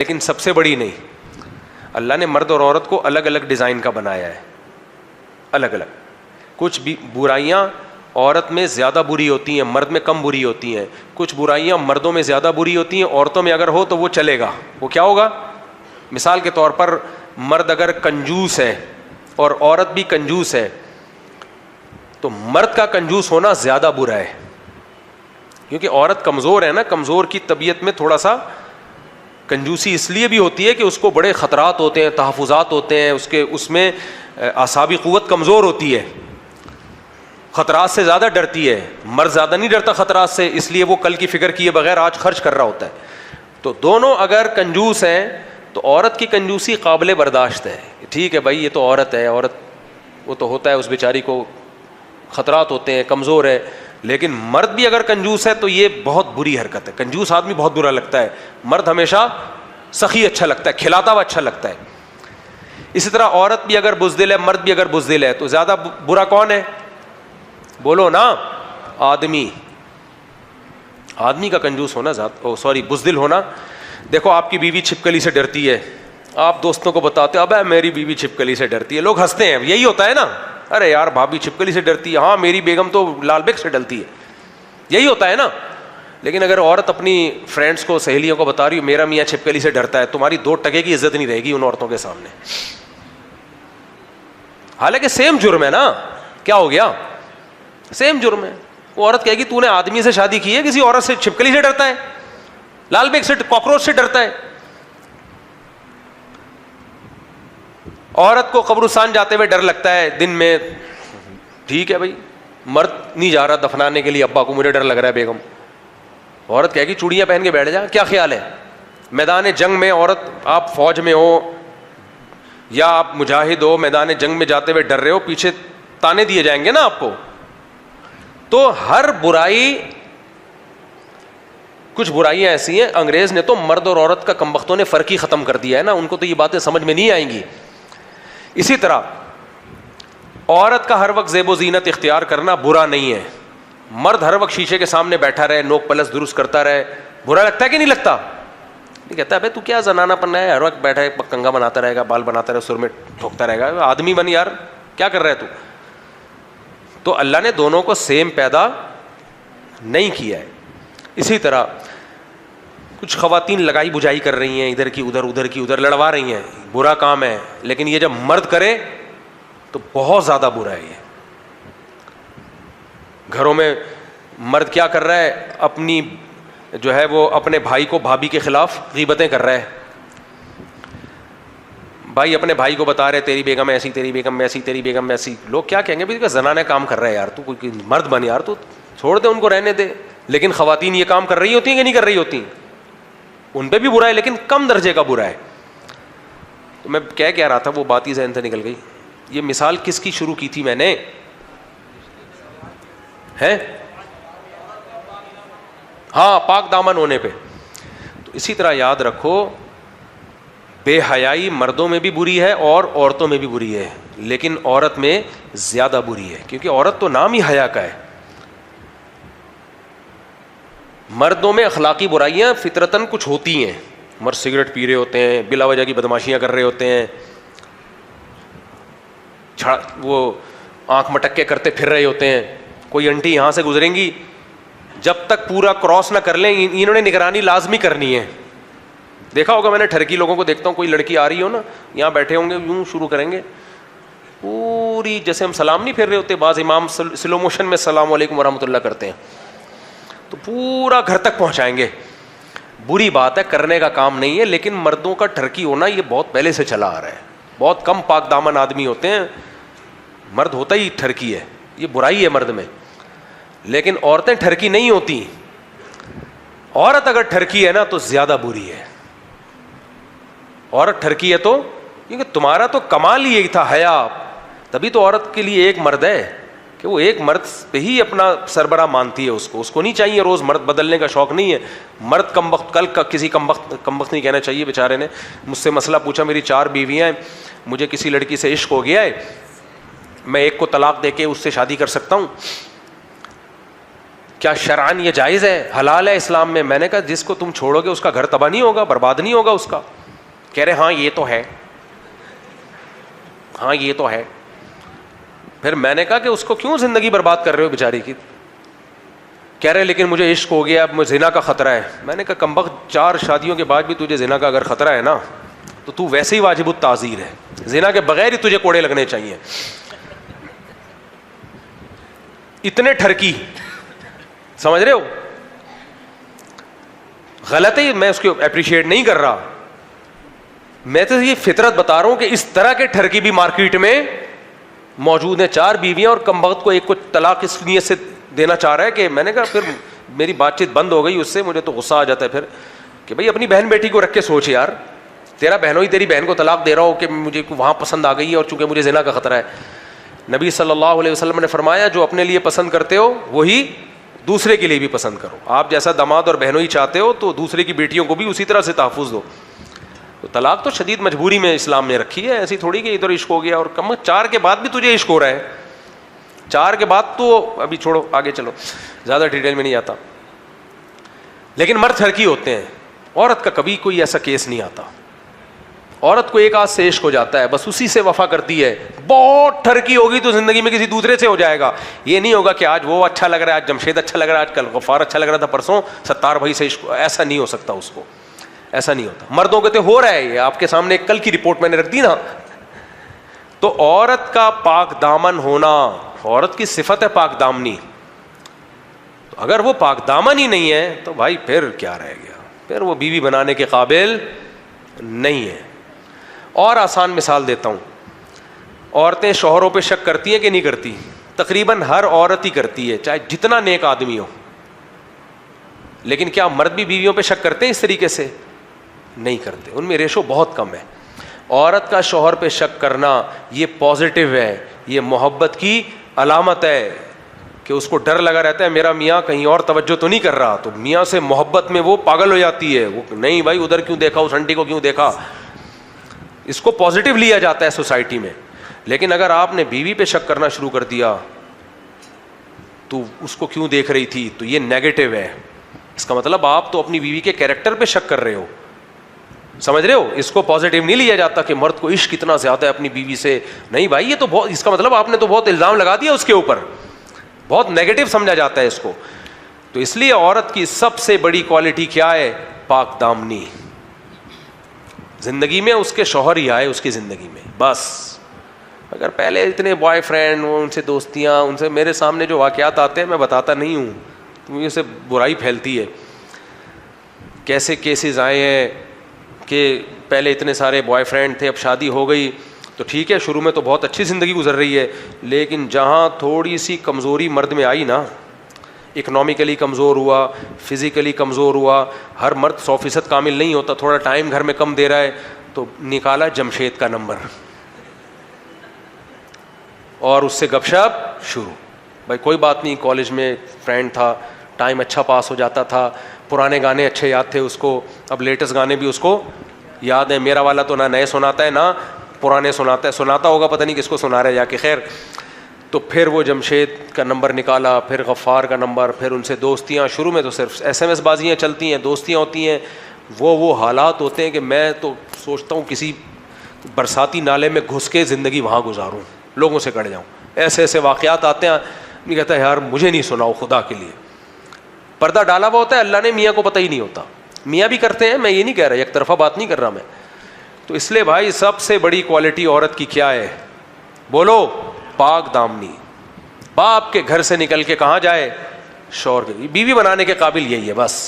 لیکن سب سے بڑی نہیں. اللہ نے مرد اور عورت کو الگ الگ ڈیزائن کا بنایا ہے, الگ الگ. کچھ بھی برائیاں عورت میں زیادہ بری ہوتی ہیں, مرد میں کم بری ہوتی ہیں. کچھ برائیاں مردوں میں زیادہ بری ہوتی ہیں, عورتوں میں اگر ہو تو وہ چلے گا. وہ کیا ہوگا؟ مثال کے طور پر مرد اگر کنجوس ہے اور عورت بھی کنجوس ہے تو مرد کا کنجوس ہونا زیادہ برا ہے, کیونکہ عورت کمزور ہے نا. کمزور کی طبیعت میں تھوڑا سا کنجوسی اس لیے بھی ہوتی ہے کہ اس کو بڑے خطرات ہوتے ہیں, تحفظات ہوتے ہیں, اس میں اعصابی قوت کمزور ہوتی ہے, خطرات سے زیادہ ڈرتی ہے. مرد زیادہ نہیں ڈرتا خطرات سے, اس لیے وہ کل کی فکر کیے بغیر آج خرچ کر رہا ہوتا ہے. تو دونوں اگر کنجوس ہیں تو عورت کی کنجوسی قابل برداشت ہے. ٹھیک ہے بھائی, یہ تو عورت ہے, عورت وہ تو ہوتا ہے, اس بیچاری کو خطرات ہوتے ہیں, کمزور ہے. لیکن مرد بھی اگر کنجوس ہے تو یہ بہت بری حرکت ہے. کنجوس آدمی بہت برا لگتا ہے, مرد ہمیشہ سخی اچھا لگتا ہے, کھلاتا ہوا اچھا لگتا ہے. اسی طرح عورت بھی اگر بزدل ہے, مرد بھی اگر بزدل ہے تو زیادہ برا کون ہے؟ بولو نا. آدمی کا کنجوس ہونا بزدل ہونا. دیکھو آپ کی بیوی چھپکلی سے ڈرتی ہے, آپ دوستوں کو بتاتے ہو ابے میری بیوی چھپکلی سے ڈرتی ہے, لوگ ہنستے ہیں. یہی ہوتا ہے نا, ارے یار بھابھی چھپکلی سے ڈرتی ہے, ہاں میری بیگم تو لال بیگ سے ڈرتی ہے, یہی ہوتا ہے نا. لیکن اگر عورت اپنی فرینڈس کو, سہیلیوں کو بتا رہی ہو میرا میاں چھپکلی سے ڈرتا ہے, تمہاری 2 ٹکے کی عزت نہیں رہے گی ان عورتوں کے سامنے. حالانکہ سیم جرم ہے نا, کیا ہو گیا؟ سیم جرم ہے. وہ عورت کہے گی تو نے آدمی سے شادی کی ہے, کسی عورت سے چھپکلی سے ڈرتا ہے, لال بیگ سے, کاکروچ سے ڈرتا ہے. عورت کو قبرستان جاتے ہوئے ڈر لگتا ہے دن میں, ٹھیک ہے بھائی, مرد نہیں جا رہا دفنانے کے لیے, ابا کو مجھے ڈر لگ رہا ہے. بیگم عورت کہے گی چوڑیاں پہن کے بیٹھ جا, کیا خیال ہے؟ میدان جنگ میں عورت, آپ فوج میں ہو یا آپ مجاہد ہو, میدان جنگ میں جاتے ہوئے ڈر رہے ہو, پیچھے تانے دیے جائیں گے نا آپ کو. تو ہر برائی, کچھ برائیاں ایسی ہیں, انگریز نے تو مرد اور عورت کا کمبختوں نے فرق ہی ختم کر دیا ہے نا, ان کو تو یہ باتیں سمجھ میں نہیں آئیں گی. اسی طرح عورت کا ہر وقت زیب و زینت اختیار کرنا برا نہیں ہے. مرد ہر وقت شیشے کے سامنے بیٹھا رہے, نوک پلس درست کرتا رہے, برا لگتا ہے کہ نہیں لگتا؟ نہیں کہتا ہے بھائی تو کیا زنانہ پن ہے, ہر وقت بیٹھا ہے کنگا بناتا رہے گا, بال بناتا رہے, سر میں ٹھوکتا رہے گا, آدمی بن یار, کیا کر رہا ہے تو؟ تو اللہ نے دونوں کو سیم پیدا نہیں کیا ہے. اسی طرح کچھ خواتین لگائی بجائی کر رہی ہیں, ادھر کی ادھر, ادھر کی ادھر لڑوا رہی ہیں, برا کام ہے. لیکن یہ جب مرد کرے تو بہت زیادہ برا ہے. یہ گھروں میں مرد کیا کر رہا ہے, اپنی جو ہے وہ اپنے بھائی کو بھابھی کے خلاف غیبتیں کر رہا ہے. بھائی اپنے بھائی کو بتا رہے تیری بیگم ایسی, تیری بیگم ایسی, تیری بیگم ایسی. لوگ کیا کہیں گے, بھائی زنانہ کام کر رہا ہے یار, تو کوئی مرد بن یار, تو چھوڑ دے ان کو, رہنے دے. لیکن خواتین یہ کام کر رہی ہوتی ہیں کہ نہیں کر رہی ہوتی؟ ان پہ بھی برا ہے, لیکن کم درجے کا برا ہے. تو میں کہہ رہا تھا, وہ بات ہی ذہن سے نکل گئی. یہ مثال کس کی شروع کی تھی میں نے, ہے ہاں, پاک دامن ہونے پہ. تو اسی طرح یاد رکھو, بے حیائی مردوں میں بھی بری ہے اور عورتوں میں بھی بری ہے, لیکن عورت میں زیادہ بری ہے, کیونکہ عورت تو نام ہی حیا کا ہے. مردوں میں اخلاقی برائیاں فطرتاً کچھ ہوتی ہیں. مرد سگریٹ پی رہے ہوتے ہیں, بلا وجہ کی بدماشیاں کر رہے ہوتے ہیں, وہ آنکھ مٹکے کرتے پھر رہے ہوتے ہیں. کوئی انٹی یہاں سے گزریں گی, جب تک پورا کراس نہ کر لیں انہوں نے نگرانی لازمی کرنی ہے. دیکھا ہوگا میں نے, ٹھرکی لوگوں کو دیکھتا ہوں, کوئی لڑکی آ رہی ہو نا, یہاں بیٹھے ہوں گے, یوں شروع کریں گے پوری, جیسے ہم سلام نہیں پھیر رہے ہوتے, بعض امام سلو موشن میں السلام علیکم ورحمۃ اللہ کرتے ہیں, تو پورا گھر تک پہنچائیں گے. بری بات ہے, کرنے کا کام نہیں ہے. لیکن مردوں کا ٹھرکی ہونا یہ بہت پہلے سے چلا آ رہا ہے. بہت کم پاک دامن آدمی ہوتے ہیں, مرد ہوتا ہی ٹھرکی ہے, یہ برائی ہے مرد میں. لیکن عورتیں ٹھرکی نہیں ہوتی. عورت اگر ٹھرکی ہے نا تو زیادہ بری ہے. عورت ٹھرکی ہے تو, کیونکہ تمہارا تو کمال ہی یہی تھا حیا, تبھی تو عورت کے لیے ایک مرد ہے کہ وہ ایک مرد پہ ہی اپنا سربراہ مانتی ہے. اس کو نہیں چاہیے روز مرد بدلنے کا شوق نہیں ہے. مرد کم وقت, کل کا کسی کم وقت نہیں کہنا چاہیے. بیچارے نے مجھ سے مسئلہ پوچھا, میری 4 بیویاں ہیں, مجھے کسی لڑکی سے عشق ہو گیا ہے, میں ایک کو طلاق دے کے اس سے شادی کر سکتا ہوں؟ کیا شرعن یہ جائز ہے, حلال ہے اسلام میں؟ میں نے کہا جس کو تم چھوڑو گے اس کا گھر تباہ نہیں ہوگا, برباد نہیں ہوگا اس کا. کہہ رہے ہاں یہ تو ہے, ہاں یہ تو ہے. پھر میں نے کہا کہ اس کو کیوں زندگی برباد کر رہے ہو بیچاری کی؟ کہہ رہے لیکن مجھے عشق ہو گیا, اب مجھے زنا کا خطرہ ہے. میں نے کہا کمبخت 4 شادیوں کے بعد بھی تجھے زنا کا اگر خطرہ ہے نا تو ویسے ہی واجب التعزیر ہے, زنا کے بغیر ہی تجھے کوڑے لگنے چاہیے. اتنے ٹھرکی, سمجھ رہے ہو؟ غلط ہے, میں اس کو اپریشیٹ نہیں کر رہا, میں تو یہ فطرت بتا رہا ہوں کہ اس طرح کے ٹھرکی بھی مارکیٹ میں موجود ہیں. 4 بیویاں اور کمبخت کو ایک کو طلاق اس نیت سے دینا چاہ رہا ہے کہ میں نے کہا پھر میری بات چیت بند ہو گئی اس سے. مجھے تو غصہ آ جاتا ہے پھر کہ بھائی اپنی بہن بیٹی کو رکھ کے سوچ یار, تیرا بہنوں ہی تیری بہن کو طلاق دے رہا ہو کہ مجھے وہاں پسند آ گئی ہے اور چونکہ مجھے زنا کا خطرہ ہے. نبی صلی اللہ علیہ وسلم نے فرمایا جو اپنے لیے پسند کرتے ہو وہی دوسرے کے لیے بھی پسند کرو. آپ جیسا داماد اور بہنوں ہی چاہتے ہو تو دوسرے کی بیٹیوں کو بھی اسی طرح سے تحفظ دو. تو طلاق تو شدید مجبوری میں اسلام نے رکھی ہے, ایسی تھوڑی کہ ادھر عشق ہو گیا اور کم 4 کے بعد بھی تجھے عشق ہو رہا ہے. 4 کے بعد تو ابھی چھوڑو, آگے چلو, زیادہ ڈیٹیل میں نہیں آتا. لیکن مرد ٹھرکی ہوتے ہیں, عورت کا کبھی کوئی ایسا کیس نہیں آتا. عورت کو ایک آدھ سے عشق ہو جاتا ہے, بس اسی سے وفا کرتی ہے. بہت ٹھرکی ہوگی تو زندگی میں کسی دوسرے سے ہو جائے گا. یہ نہیں ہوگا کہ آج وہ اچھا لگ رہا ہے, آج جمشید اچھا لگ رہا ہے, آج کل غفار اچھا لگ رہا تھا, پرسوں ستار بھائی سے عشق. ایسا نہیں ہو سکتا, اس کو ایسا نہیں ہوتا. مردوں کے تو ہو رہا ہے, یہ آپ کے سامنے کل کی رپورٹ میں نے رکھ دی نا. تو عورت کا پاک دامن ہونا, عورت کی صفت ہے پاک دامنی. اگر وہ پاک دامن ہی نہیں ہے تو بھائی پھر کیا رہ گیا, پھر وہ بیوی بنانے کے قابل نہیں ہے. اور آسان مثال دیتا ہوں, عورتیں شوہروں پہ شک کرتی ہیں کہ نہیں کرتی؟ تقریباً ہر عورت ہی کرتی ہے, چاہے جتنا نیک آدمی ہو. لیکن کیا مرد بھی بیویوں پہ شک کرتے ہیں اس طریقے سے؟ نہیں کرتے, ان میں ریشو بہت کم ہے. عورت کا شوہر پہ شک کرنا یہ پازیٹیو ہے, یہ محبت کی علامت ہے کہ اس کو ڈر لگا رہتا ہے میرا میاں کہیں اور توجہ تو نہیں کر رہا. تو میاں سے محبت میں وہ پاگل ہو جاتی ہے, وہ نہیں بھائی ادھر کیوں دیکھا, اس آنٹی کو کیوں دیکھا. اس کو پازیٹیو لیا جاتا ہے سوسائٹی میں. لیکن اگر آپ نے بیوی پہ شک کرنا شروع کر دیا تو اس کو کیوں دیکھ رہی تھی, تو یہ نیگیٹو ہے. اس کا مطلب آپ تو اپنی بیوی کے کیریکٹر پہ شک کر رہے ہو, سمجھ رہے ہو؟ اس کو پازیٹیو نہیں لیا جاتا کہ مرد کو عشق اتنا زیادہ ہے اپنی بیوی سے. نہیں بھائی, یہ تو بہت, اس کا مطلب آپ نے تو بہت الزام لگا دیا اس کے اوپر, بہت نیگیٹو سمجھا جاتا ہے اس کو. تو اس لیے عورت کی سب سے بڑی کوالٹی کیا ہے؟ پاک دامنی. زندگی میں اس کے شوہر ہی آئے اس کی زندگی میں بس. اگر پہلے اتنے بوائے فرینڈ, ان سے دوستیاں, ان سے میرے سامنے جو واقعات آتے ہیں میں بتاتا نہیں ہوں, تو مجھے سے برائی پھیلتی ہے. کیسے کیسز آئے ہیں کہ پہلے اتنے سارے بوائے فرینڈ تھے, اب شادی ہو گئی تو ٹھیک ہے, شروع میں تو بہت اچھی زندگی گزر رہی ہے, لیکن جہاں تھوڑی سی کمزوری مرد میں آئی نا, اکنامیکلی کمزور ہوا, فزیکلی کمزور ہوا, ہر مرد 100% کامل نہیں ہوتا, تھوڑا ٹائم گھر میں کم دے رہا ہے, تو نکالا جمشید کا نمبر اور اس سے گپ شپ شروع. بھائی کوئی بات نہیں, کالج میں فرینڈ تھا, ٹائم اچھا پاس ہو جاتا تھا, پرانے گانے اچھے یاد تھے اس کو, اب لیٹسٹ گانے بھی اس کو یاد ہیں. میرا والا تو نہ نئے سناتا ہے نہ پرانے سناتا ہے, سناتا ہوگا پتہ نہیں کس کو سنا رہا ہے جا کے. خیر, تو پھر وہ جمشید کا نمبر نکالا, پھر غفار کا نمبر, پھر ان سے دوستیاں. شروع میں تو صرف SMS بازیاں چلتی ہیں, دوستیاں ہوتی ہیں. وہ حالات ہوتے ہیں کہ میں تو سوچتا ہوں کسی برساتی نالے میں گھس کے زندگی وہاں گزاروں, لوگوں سے کٹ جاؤں. ایسے ایسے واقعات آتے ہیں, نہیں کہتا ہے یار مجھے نہیں سناؤ خدا کے لیے. پردہ ڈالا ہوا ہوتا ہے, اللہ نے میاں کو پتہ ہی نہیں ہوتا. میاں بھی کرتے ہیں, میں یہ نہیں کہہ رہا, ایک طرفہ بات نہیں کر رہا میں. تو اس لیے بھائی سب سے بڑی کوالٹی عورت کی کیا ہے؟ بولو, پاک دامنی. باپ کے گھر سے نکل کے کہاں جائے؟ شوہر کے. بیوی بنانے کے قابل یہی ہے بس.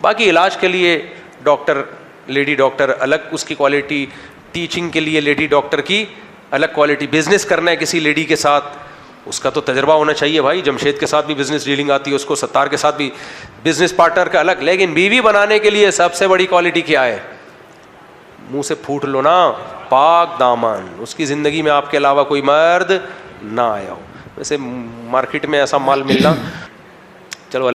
باقی علاج کے لیے ڈاکٹر, لیڈی ڈاکٹر الگ اس کی کوالٹی, ٹیچنگ کے لیے لیڈی ڈاکٹر کی الگ کوالٹی. بزنس کرنا ہے کسی لیڈی کے ساتھ, اس کا تو تجربہ ہونا چاہیے بھائی. جمشید کے ساتھ بھی بزنس ڈیلنگ آتی ہے اس کو, ستار کے ساتھ بھی بزنس پارٹنر کا الگ. لیکن بیوی بنانے کے لیے سب سے بڑی کوالٹی کیا ہے؟ منہ سے پھوٹ لو نا, پاک دامن. اس کی زندگی میں آپ کے علاوہ کوئی مرد نہ آیا ہو. ویسے مارکیٹ میں ایسا مال ملنا